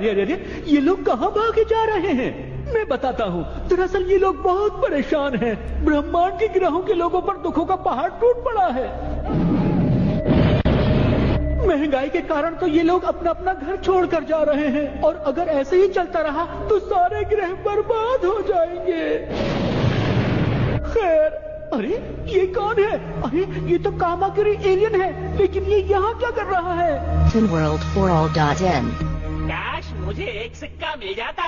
अरे अरे अरे, ये लोग कहाँ भागे जा रहे हैं? मैं बताता हूँ, दरअसल ये लोग बहुत परेशान हैं। ब्रह्मांड के ग्रहों के लोगों पर दुखों का पहाड़ टूट पड़ा है। महंगाई के कारण तो ये लोग अपना अपना घर छोड़कर जा रहे हैं, और अगर ऐसे ही चलता रहा तो सारे ग्रह बर्बाद हो जाएंगे। खैर, अरे ये कौन है? अरे ये तो कामाकिरी एलियन है, लेकिन ये यहाँ क्या कर रहा है? Tinworld4all.in काश मुझे एक सिक्का मिल जाता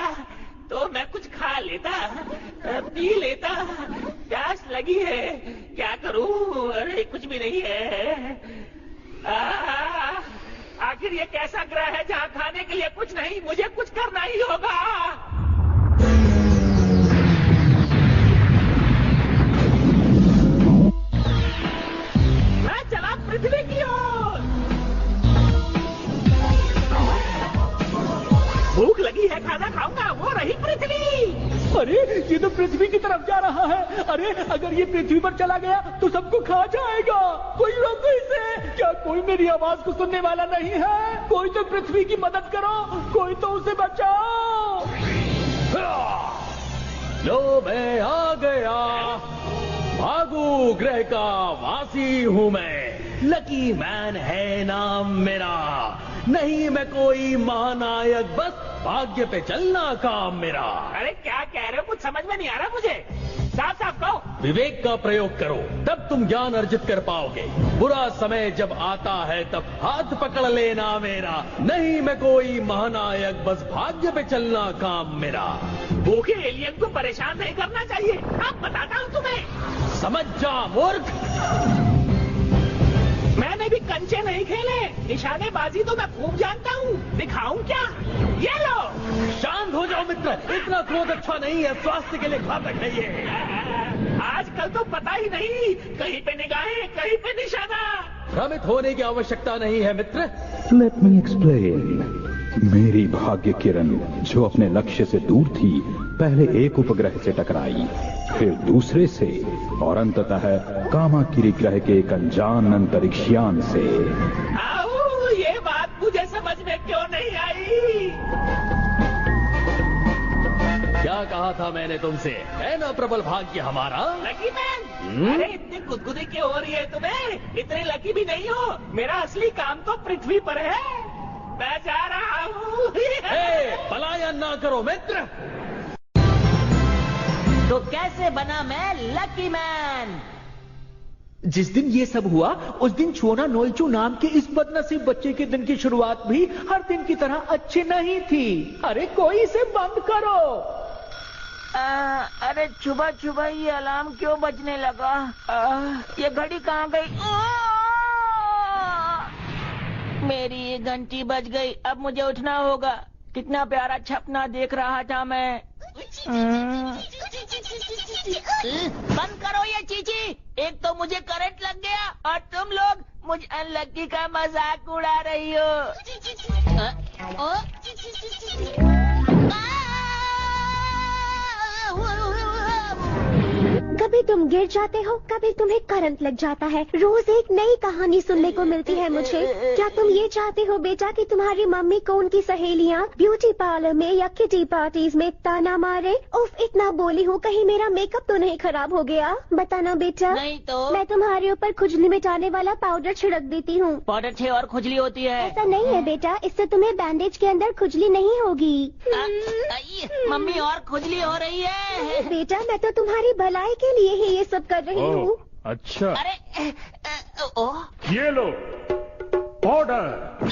तो मैं कुछ खा लेता, पी लेता। प्यास लगी है, क्या करूं? अरे कुछ भी नहीं है। आखिर ये कैसा ग्रह है जहाँ खाने के लिए कुछ नहीं? मुझे कुछ करना ही होगा। मैं चला पृथ्वी की ओर। भूख लगी है, खाना खाऊंगा। वो रही पृथ्वी। अरे ये तो पृथ्वी की तरफ जा रहा है। अरे अगर ये पृथ्वी पर चला गया तो सबको खा जाएगा। कोई रोको इसे। क्या कोई मेरी आवाज को सुनने वाला नहीं है? कोई तो पृथ्वी की मदद करो, कोई तो उसे बचाओ। लो मैं आ गया। भागू ग्रह का वासी हूँ मैं। लकी मैन है नाम मेरा। नहीं मैं कोई महानायक, बस भाग्य पे चलना काम मेरा। अरे क्या कह रहे हो? कुछ समझ में नहीं आ रहा मुझे। साफ साफ कहो। विवेक का प्रयोग करो, तब तुम ज्ञान अर्जित कर पाओगे। बुरा समय जब आता है तब हाथ पकड़ लेना मेरा। नहीं मैं कोई महानायक, बस भाग्य पे चलना काम मेरा। भूखे एलियन को परेशान नहीं करना चाहिए। अब बताता हूँ तुम्हें। समझ जा मूर्ख। मैंने भी कंचे नहीं खेले, निशानेबाजी तो मैं खूब जानता हूँ। दिखाऊं क्या? ये लो। शांत हो जाओ मित्र, इतना क्रोध अच्छा नहीं है, स्वास्थ्य के लिए घातक है ये। आजकल तो पता ही नहीं, कहीं पे निगाहें, कहीं पे निशाना। भ्रमित होने की आवश्यकता नहीं है मित्र। Let me explain. मेरी भाग्य किरण जो अपने लक्ष्य से दूर थी, पहले एक उपग्रह से टकराई, फिर दूसरे से, और अंततः कामाकिरी ग्रह के एक अनजान अंतरिक्षयान से। आओ, ये बात मुझे समझ में क्यों नहीं आई? क्या कहा था मैंने तुमसे? है ना प्रबल भाग्य हमारा। लकी मैन, अरे इतनी गुदगुदी क्यों हो रही है तुम्हें? इतने लकी भी नहीं हो। मेरा असली काम तो पृथ्वी पर है। मैं जा रहा हूँ। पलायन ना करो मित्र। तो कैसे बना मैं लकी मैन? जिस दिन ये सब हुआ उस दिन छोना नोइचू नाम के इस बदनसीब बच्चे के दिन की शुरुआत भी हर दिन की तरह अच्छी नहीं थी। अरे कोई इसे बंद करो। अरे सुबह सुबह ये अलार्म क्यों बजने लगा? ये घड़ी कहाँ गई? मेरी ये घंटी बज गई। अब मुझे उठना होगा। कितना प्यारा सपना देख रहा था मैं। बंद करो ये चीची। एक तो मुझे करंट लग गया और तुम लोग मुझ अनलकी का मजाक उड़ा रही हो। कभी तुम गिर जाते हो, कभी तुम्हें करंट लग जाता है। रोज एक नई कहानी सुनने को मिलती है मुझे। क्या तुम ये चाहते हो बेटा कि तुम्हारी मम्मी को उनकी सहेलियाँ ब्यूटी पार्लर में या किटी पार्टीज में ताना मारे? उफ, इतना बोली हूँ, कहीं मेरा मेकअप तो नहीं खराब हो गया? बताना बेटा। नहीं तो मैं तुम्हारे ऊपर खुजली मिटाने वाला पाउडर छिड़क देती हूँ। पाउडर से और खुजली होती है? ऐसा नहीं है बेटा, इससे तुम्हें बैंडेज के अंदर खुजली नहीं होगी। मम्मी और खुजली हो रही है। बेटा मैं तो तुम्हारी भलाई के लिए ही ये सब कर रही हूँ। अच्छा। अरे ये लो पाउडर।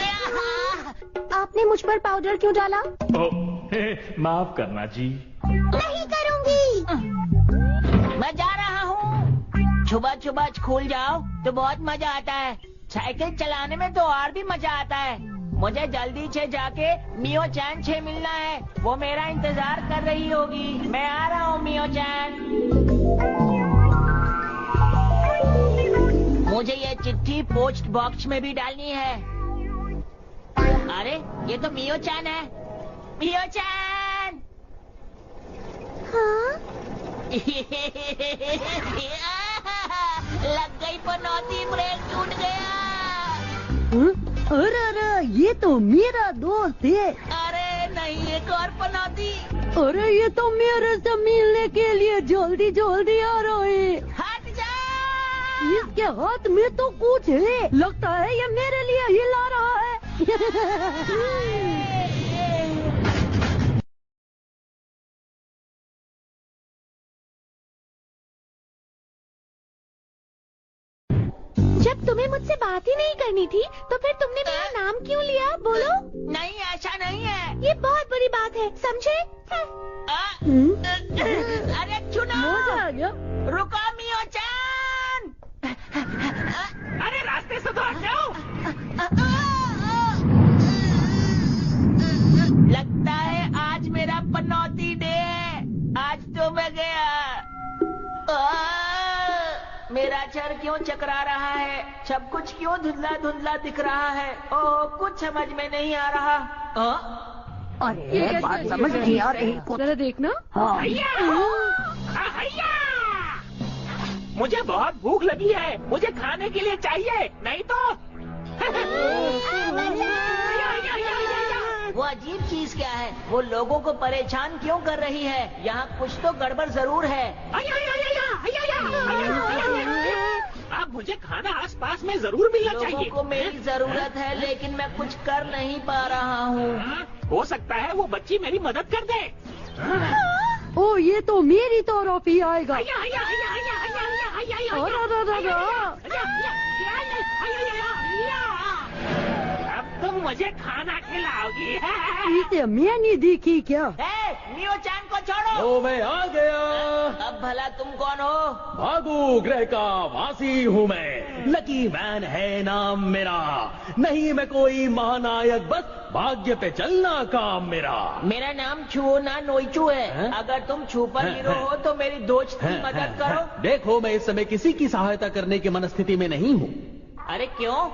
आपने मुझ पर पाउडर क्यों डाला? माफ करना जी। नहीं करूँगी। मैं जा रहा हूँ। सुबह सुबह स्कूल जाओ तो बहुत मजा आता है। साइकिल चलाने में तो और भी मजा आता है। मुझे जल्दी से जाके मियो चैन से मिलना है। वो मेरा इंतजार कर रही होगी। मैं आ रहा हूँ मियो चैन। मुझे ये चिट्ठी पोस्ट बॉक्स में भी डालनी है। अरे ये तो मियो चैन है। मियो चैन। हाँ? लग गई पनौती, ब्रेक टूट गया। अरे ये तो मेरा दोस्त है। अरे नहीं, एक और पनौती। अरे ये तो मेरे से मिलने के लिए जल्दी जल्दी आ रहा है। हट जा। इसके हाथ में तो कुछ है, लगता है ये मेरे लिए हिला रहा है। जब तुम्हें मुझसे बात ही नहीं करनी थी तो फिर तुमने मेरा नाम क्यों लिया? बोलो। नहीं, ऐसा नहीं है। ये बहुत बड़ी बात है, समझे? अरे चुनो। मजा आ गया। रुको मियो-चान। अरे रास्ते से तो हट जाओ। लगता है आज मेरा पनौती डे है। आज तो मैं गया। मेरा सर क्यों चकरा रहा है? सब कुछ क्यों धुंधला धुंधला दिख रहा है? ओह, कुछ समझ में नहीं आ रहा। अरे बात समझ नहीं आ रही। जरा देखना। हैया! मुझे बहुत भूख लगी है, मुझे खाने के लिए चाहिए, नहीं तो। वो अजीब चीज क्या है? वो लोगों को परेशान क्यों कर रही है? यहाँ कुछ तो गड़बड़ जरूर है। अब मुझे खाना आसपास में जरूर मिलना चाहिए। लोगों को मेरी जरूरत है, लेकिन मैं कुछ कर नहीं पा रहा हूँ। हो सकता है वो बच्ची मेरी मदद कर दे। ओ, ये तो मेरी तरफ ही आएगा। अब तुम मुझे खाना खिलाओगी। इसे मैं नहीं दिखी क्या? मियो-चान को छोड़ो। तो मैं आ गया। अब भला तुम कौन हो? भागू ग्रह का वासी हूँ मैं, लकी मैन है नाम मेरा। नहीं मैं कोई महानायक, बस भाग्य पे चलना काम मेरा। मेरा नाम छुओ ना नोइचू है। अगर तुम सुपर हीरो हो तो मेरी दोस्त की मदद करो। देखो, मैं इस समय किसी की सहायता करने की मनस्थिति में नहीं हूँ। अरे क्यों?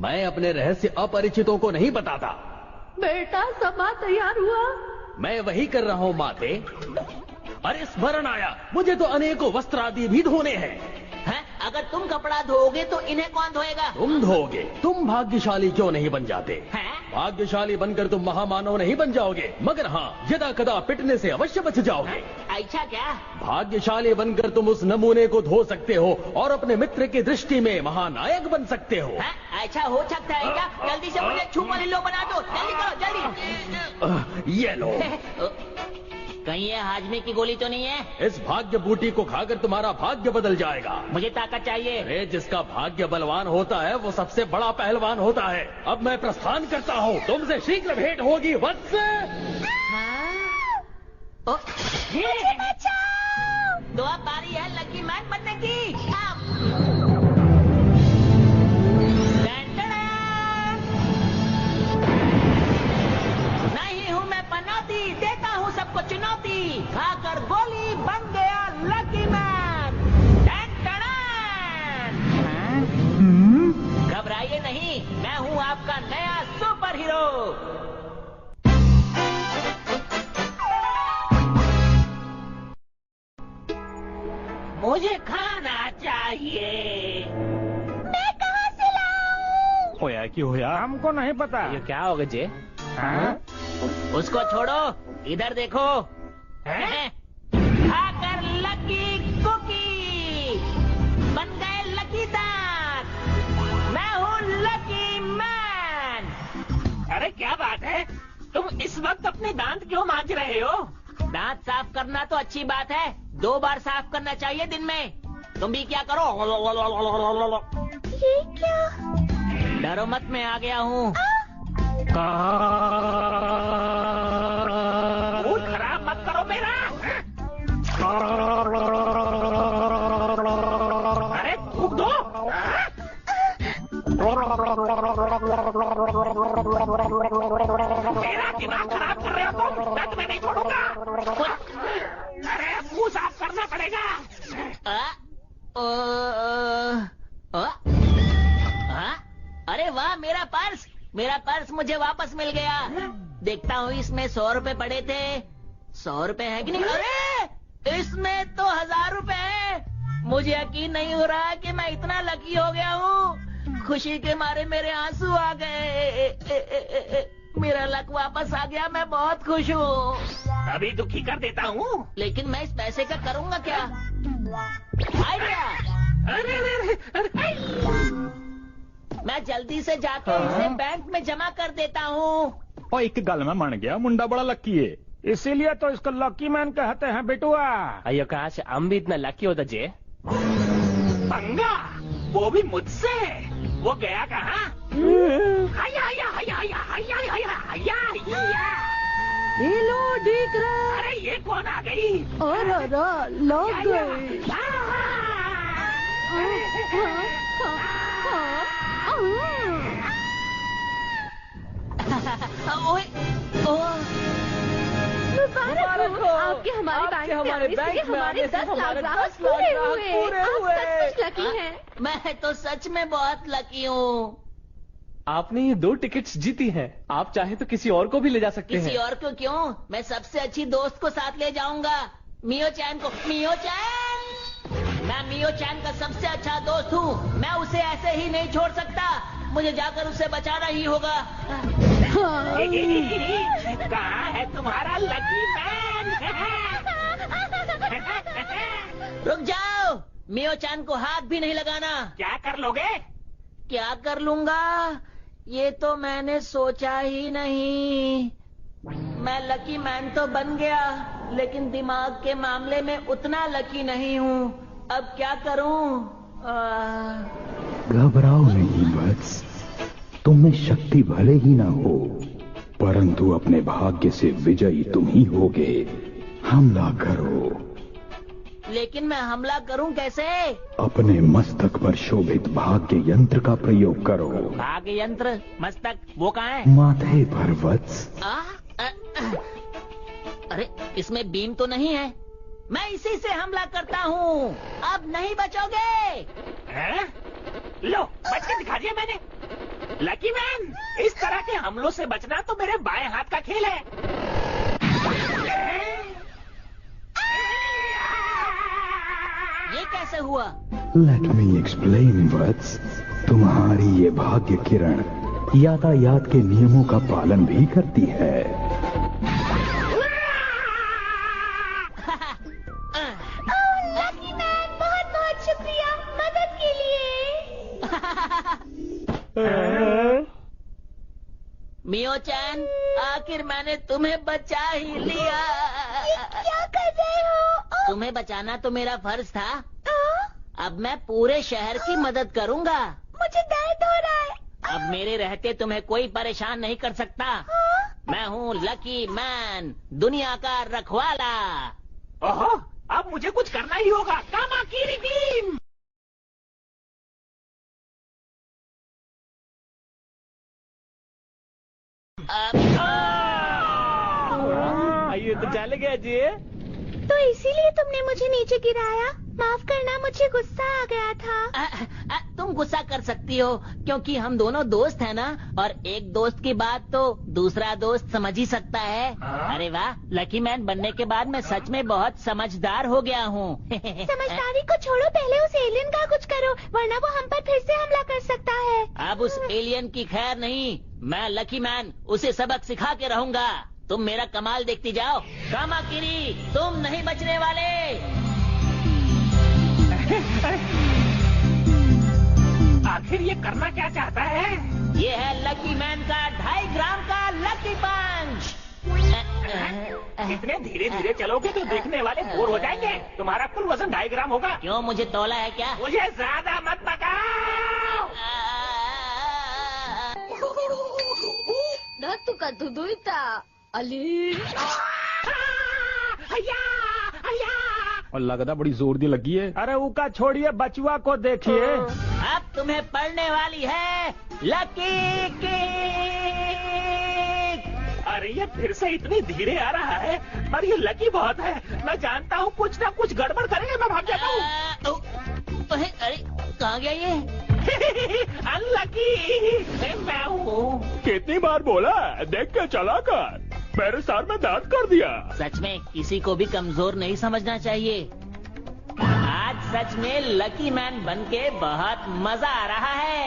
मैं अपने रहस्य अपरिचितों को नहीं बताता। बेटा, सभा तैयार हुआ? मैं वही कर रहा हूँ माते। अरे स्मरण आया, मुझे तो अनेकों वस्त्र आदि भी धोने हैं। अगर तुम कपड़ा धोओगे तो इन्हें कौन धोएगा? तुम धोगे। तुम भाग्यशाली क्यों नहीं बन जाते? भाग्यशाली बनकर तुम महामानव नहीं बन जाओगे, मगर हाँ, यदा कदा पिटने से अवश्य बच जाओगे। ऐसा क्या? भाग्यशाली बनकर तुम उस नमूने को धो सकते हो और अपने मित्र की दृष्टि में महानायक बन सकते हो। ऐसा हो सकता है क्या? जल्दी से मुझे सुपर हीरो बना दो। जल्दी करो, जल्दी। ये लो। कहीं ये हाजमे की गोली तो नहीं है? इस भाग्य बूटी को खाकर तुम्हारा भाग्य बदल जाएगा। मुझे ताकत चाहिए। अरे जिसका भाग्य बलवान होता है वो सबसे बड़ा पहलवान होता है। अब मैं प्रस्थान करता हूँ, तुमसे शीघ्र भेंट होगी वत्स। मुझे बचाओ। दुआ बारी है लकी मैन बनने की। नहीं हूँ मैं पनौती, देता हूँ सबको चुनौती। खाकर गोली बन गया लकी मैन। घबराइए नहीं, मैं हूँ आपका नया सुपर हीरो। मुझे खाना चाहिए। मैं कहाँ से लाऊं? होया क्यों होया? हमको नहीं पता। ये क्या होगा जे? उसको छोड़ो, इधर देखो। खाकर लकी कुकी बन गए लकी दांत। मैं हूँ लकी मैन। अरे क्या बात है, तुम इस वक्त अपने दांत क्यों मांज रहे हो? दांत साफ करना तो अच्छी बात है, 2 बार साफ करना चाहिए दिन में। तुम भी क्या करो। ये क्या? डरो मत, मैं आ गया हूँ। मूड खराब मत करो मेरा। अरे थूक दो। मेरा दिमाग खराब कर रहे हो तुम, मैं नहीं छोड़ूंगा। अरे मुंह साफ करना पड़ेगा। अरे वाह, मेरा पर्स मुझे वापस मिल गया। देखता हूँ इसमें 100 रुपए पड़े थे। 100 रुपए है कि नहीं? अरे इसमें तो 1000 रुपए है। मुझे यकीन नहीं हो रहा कि मैं इतना लकी हो गया हूँ। खुशी के मारे मेरे आंसू आ गए। मेरा लक वापस आ गया, मैं बहुत खुश हूँ। अभी दुखी कर देता हूँ। लेकिन मैं इस पैसे का करूँगा क्या? आइडिया! अरे अरे अरे मैं जल्दी से जाके इसे बैंक में जमा कर देता हूँ। और एक गल में मन गया, मुंडा बड़ा लकी है, इसीलिए तो इसको लकी मैन कहते हैं बेटुआ। अयो काश हम भी इतना लकी होता जे। पंगा, वो भी मुझसे। वो गया कहाँ? हाया हाया हाया हाया हाया हाया हाया हाया। ये लो दिख रहा। अरे ये कौन आ गई? अरे लग गई। ओए, मुबारक हो, आपके हमारे बैंक में आने से हमारे 10 लाख पूरे हुए। आप सचमुच लकी हैं। मैं तो सच में बहुत लकी हूँ। आपने ये 2 टिकट्स जीती हैं। आप चाहे तो किसी और को भी ले जा सकते किसी हैं। और को क्यों? मैं सबसे अच्छी दोस्त को साथ ले जाऊंगा, मियो चैन को। मियो चैन, मैं मियो चैन का सबसे अच्छा दोस्त हूँ। मैं उसे ऐसे ही नहीं छोड़ सकता। मुझे जाकर उसे बचाना ही होगा। कहाँ है तुम्हारा लकी मैन? रुक जाओ, मियो चैन को हाथ भी नहीं लगाना। क्या कर लोगे? क्या कर लूंगा, ये तो मैंने सोचा ही नहीं। मैं लकी मैन तो बन गया, लेकिन दिमाग के मामले में उतना लकी नहीं हूँ। अब क्या करूँ? घबराओ नहीं वत्स, तुम में शक्ति भले ही ना हो, परंतु अपने भाग्य से विजयी तुम ही होगे। हमला करो। लेकिन मैं हमला करूं कैसे? अपने मस्तक पर शोभित भाग्य यंत्र का प्रयोग करो। भाग्य यंत्र? मस्तक वो कहाँ है? माथे पर वत्स। अरे इसमें बीम तो नहीं है। मैं इसी से हमला करता हूँ। अब नहीं बचोगे। लो, बच के दिखा दिया मैंने। लकी मैन, इस तरह के हमलों से बचना तो मेरे बाएं हाथ का खेल है। ये कैसे हुआ? लेट मी एक्सप्लेन वत्स। तुम्हारी ये भाग्य किरण यातायात के नियमों का पालन भी करती है। लकी मैन, बहुत बहुत शुक्रिया मदद के लिए। मियो चैन, आखिर मैंने तुम्हें बचा ही लिया। क्या कर रहे हो? तुम्हें बचाना तो मेरा फर्ज था। अब मैं पूरे शहर की मदद करूंगा। मुझे दर्द हो रहा है। अब मेरे रहते तुम्हें कोई परेशान नहीं कर सकता। मैं हूँ लकी मैन, दुनिया का रखवाला। ओहो, अब मुझे कुछ करना ही होगा। कामाकीरी टीम। आइए तो चले गए जी। तो इसीलिए तुमने मुझे नीचे गिराया? माफ करना, मुझे गुस्सा आ गया था। तुम गुस्सा कर सकती हो क्योंकि हम दोनों दोस्त हैं ना, और एक दोस्त की बात तो दूसरा दोस्त समझ ही सकता है। अरे वाह, लकी मैन बनने के बाद मैं सच में बहुत समझदार हो गया हूँ। समझदारी को छोड़ो, पहले उस एलियन का कुछ करो, वरना वो हम पर फिर से हमला कर सकता है। अब उस एलियन की खैर नहीं, मैं लकी मैन उसे सबक सिखा के रहूंगा। तुम मेरा कमाल देखती जाओ। कामाकिरी, तुम नहीं बचने वाले। आखिर ये करना क्या चाहता है? ये है लकी मैन का 2.5 ग्राम का लकी पंच। इतने धीरे धीरे चलोगे तो देखने वाले बोर हो जाएंगे। तुम्हारा कुल वजन 2.5 ग्राम होगा। क्यों, मुझे तौला है क्या? मुझे ज्यादा मत पकाओ। तुका दुदुईता अली। और लगता बड़ी जोर दी लगी है। अरे उका छोड़िए, बचुआ को देखिए। अब तुम्हें पड़ने वाली है लकी किक। अरे ये फिर से इतनी धीरे आ रहा है, पर ये लकी बहुत है। मैं जानता हूँ कुछ ना कुछ गड़बड़ करेंगे। मैं भाग जाता हूँ। अरे कहाँ गया ये? अनलकी मैं हूँ। कितनी बार बोला, देख के चला कर। मेरे सर में दर्द कर दिया। सच में किसी को भी कमजोर नहीं समझना चाहिए। आज सच में लकी मैन बनके बहुत मजा आ रहा है।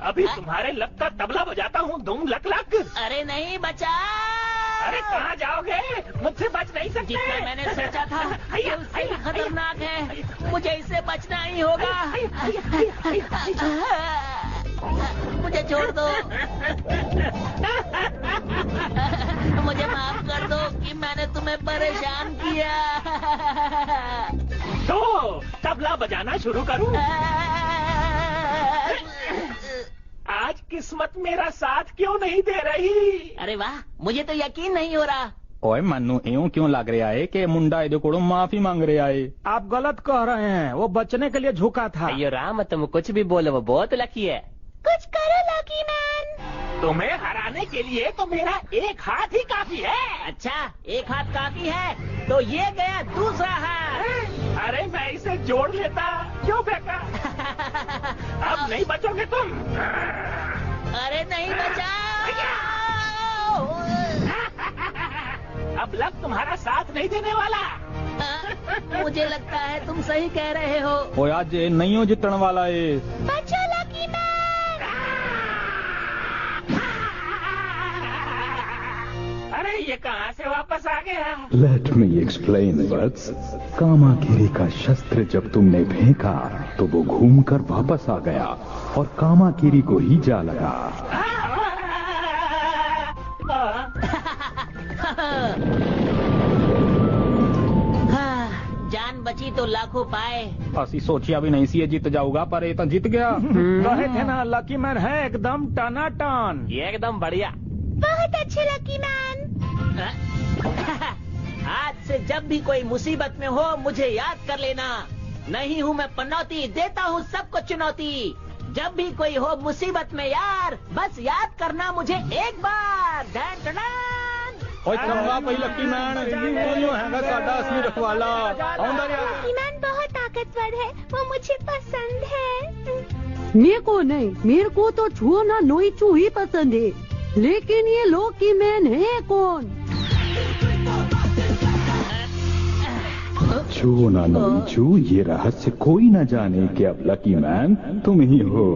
अभी तुम्हारे लक का तबला बजाता हूँ, दुम लक लक। अरे नहीं बचा। अरे कहाँ जाओगे? मुझसे बच नहीं सकते। जितना मैंने सोचा था ये उससे भी खतरनाक है। मुझे इससे बचना ही होगा। मुझे छोड़ दो। मुझे माफ कर दो कि मैंने तुम्हें परेशान किया। तो तबला बजाना शुरू करूं? आज किस्मत मेरा साथ क्यों नहीं दे रही? अरे वाह, मुझे तो यकीन नहीं हो रहा। ओए मन्नू यूं क्यों लग रहा है कि मुंडा इधर को माफी मांग रहा है? आप गलत कह रहे हैं, वो बचने के लिए झुका था। अयो राम, तुम कुछ भी बोलो, वो बहुत लकी है। कुछ करो लकी मैन। तुम्हें हराने के लिए तो मेरा एक हाथ ही काफी है। अच्छा, एक हाथ काफी है तो ये गया दूसरा हाथ। अरे मैं इसे जोड़ लेता, क्यों फेंका? अब नहीं बचोगे तुम। अरे नहीं बचा। अब लक तुम्हारा साथ नहीं देने वाला। मुझे लगता है तुम सही कह रहे हो। ओए आज नहीं हो जितने वाला है। बचो लकी मैन। अरे ये कहाँ से वापस आ गया? लेट मी एक्सप्लेन वत्स। कामाकिरी का शस्त्र जब तुमने फेंका तो वो घूमकर वापस आ गया और कामाकिरी को ही जा लगा। जान बची तो लाखों पाए। असी सोचिया भी नहीं सी ये जीत जाऊंगा, पर ये तो जीत गया। कहे थे ना लकी मैन है एकदम टनाटन। ये एकदम बढ़िया। बहुत अच्छे लकी मैन। आज से जब भी कोई मुसीबत में हो मुझे याद कर लेना। नहीं हूँ मैं पनौती, देता हूँ सबको चुनौती। जब भी कोई हो मुसीबत में यार, बस याद करना मुझे एक बार। डन डन ओए चंगा भाई लकी मैन, वो हैगा साडा असली रखवाला। आउंदा गया। लकी मैन बहुत ताकतवर है, वो मुझे पसंद है। मेरे को नहीं, मेरे को तो छुना नोईचू ही पसंद है। लेकिन ये लकी मैन है कौन? छू ना नोईचू, ये रहस्य कोई न जाने कि अब लकी मैन तुम ही हो।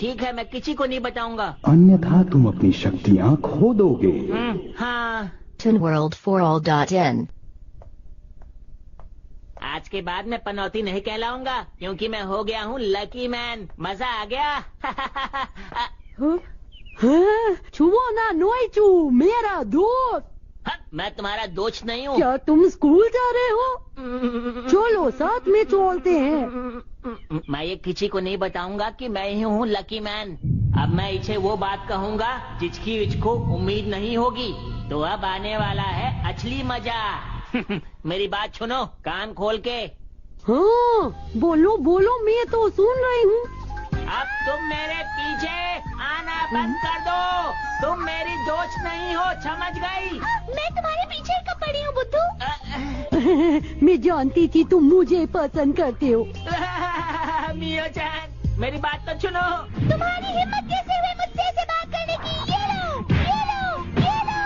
ठीक है, मैं किसी को नहीं बताऊंगा। अन्यथा तुम अपनी शक्तियाँ खो दोगे। हाँ, ToonWorld4All.in आज के बाद मैं पनौती नहीं कहलाऊंगा क्योंकि मैं हो गया हूँ लकी मैन। मजा आ गया। छुओ ना नोईचू, मेरा दोस्त। मैं तुम्हारा दोस्त नहीं हूँ। क्या तुम स्कूल जा रहे हो? चलो साथ में चलते हैं। मैं ये किसी को नहीं बताऊंगा कि मैं ही हूँ लकी मैन। अब मैं इसे वो बात कहूँगा जिसकी इसको उम्मीद नहीं होगी। तो अब आने वाला है असली मजा। मेरी बात सुनो कान खोल के। हाँ बोलो बोलो, मैं तो सुन रही हूँ। अब तुम मेरे पीछे आना बंद कर दो। तुम मेरी दोस्त नहीं हो, समझ गई? मैं तुम्हारे पीछे कब पड़ी हूँ बुद्धू? मैं जानती थी तुम मुझे पसंद करते हो। मियो जान, मेरी बात तो सुनो। तुम्हारी हिम्मत कैसे हुई मुझसे ऐसे बात करने की? ये लो, ये लो, ये लो।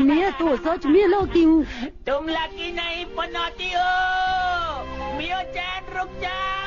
मैं तो सच में लकी हूँ। तुम लकी नहीं पनौती हो। मियो जान रुक जाओ।